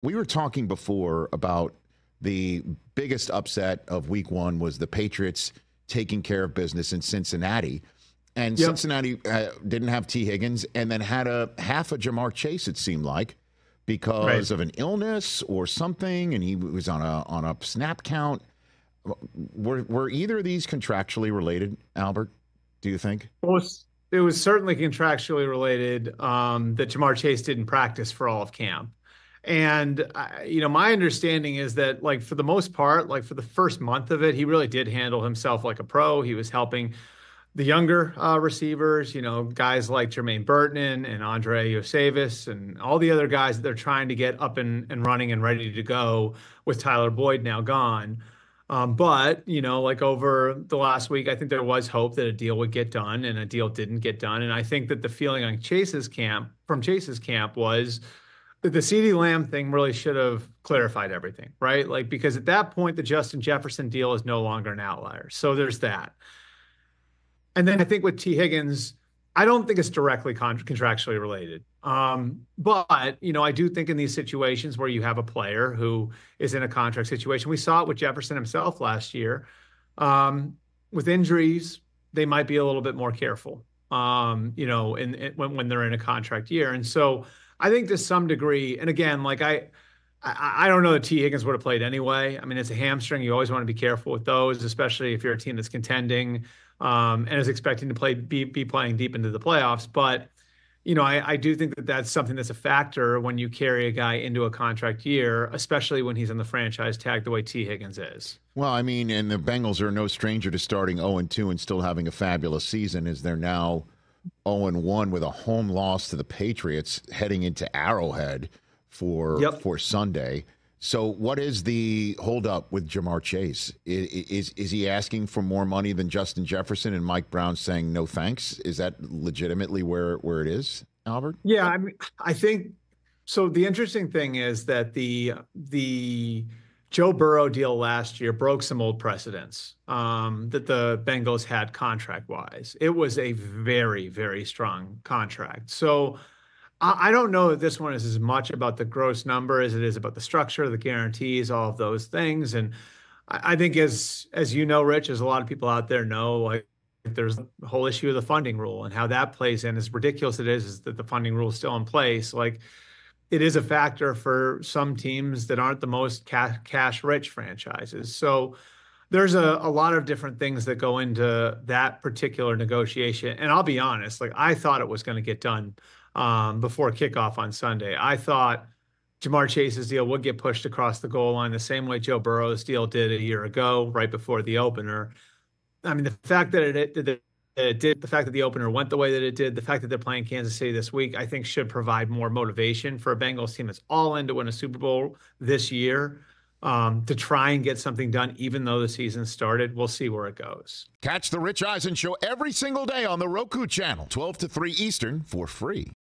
we were talking before about the biggest upset of week one was the Patriots taking care of business in Cincinnati. And Yep. Cincinnati didn't have T. Higgins and then had half a Jamar Chase, it seemed like, because of an illness or something, and he was on a snap count. Were either of these contractually related, Albert, do you think? Well, it was certainly contractually related that Jamar Chase didn't practice for all of camp. And, my understanding is that, like, for the most part, like for the first month of it, he really did handle himself like a pro. He was helping the younger receivers, guys like Jermaine Burton and Andre Yosevis and all the other guys that they're trying to get up and running and ready to go with Tyler Boyd now gone. But, like over the last week, I think there was hope that a deal would get done and a deal didn't get done. And I think that the feeling on Chase's camp was that the CeeDee Lamb thing really should have clarified everything, right? Like, because at that point, the Justin Jefferson deal is no longer an outlier. So there's that. And then I think with T. Higgins, I don't think it's directly contractually related. But, I do think in these situations where you have a player who is in a contract situation, we saw it with Jefferson himself last year. With injuries, they might be a little bit more careful, when they're in a contract year. And so I think to some degree, and again, like I don't know that T. Higgins would have played anyway. I mean, it's a hamstring. You always want to be careful with those, especially if you're a team that's contending and is expecting to be playing deep into the playoffs. But, I do think that that's something that's a factor when you carry a guy into a contract year, especially when he's on the franchise tag the way T. Higgins is. Well, I mean, and the Bengals are no stranger to starting 0-2 and still having a fabulous season as they're now 0-1 with a home loss to the Patriots heading into Arrowhead for Sunday. So what is the holdup with Jamar Chase? Is he asking for more money than Justin Jefferson and Mike Brown saying no thanks? Is that legitimately where it is, Albert? Yeah, I mean, I think so. The interesting thing is that the Joe Burrow deal last year broke some old precedents that the Bengals had contract-wise. It was a very, very strong contract. So I don't know that this one is as much about the gross number as it is about the structure, the guarantees, all of those things. And I think as you know, Rich, as a lot of people out there know, like there's the whole issue of the funding rule and how that plays in. As ridiculous it is that the funding rule is still in place. Like it is a factor for some teams that aren't the most cash-rich franchises. So there's a lot of different things that go into that particular negotiation. And I'll be honest, like I thought it was going to get done before kickoff on Sunday. I thought Jamar Chase's deal would get pushed across the goal line the same way Joe Burrow's deal did a year ago, right before the opener. I mean, the fact that it did, the fact that the opener went the way that it did, the fact that they're playing Kansas City this week, I think should provide more motivation for a Bengals team that's all in to win a Super Bowl this year. To try and get something done, even though the season started. We'll see where it goes. Catch the Rich Eisen Show every single day on the Roku channel, 12 to 3 Eastern, for free.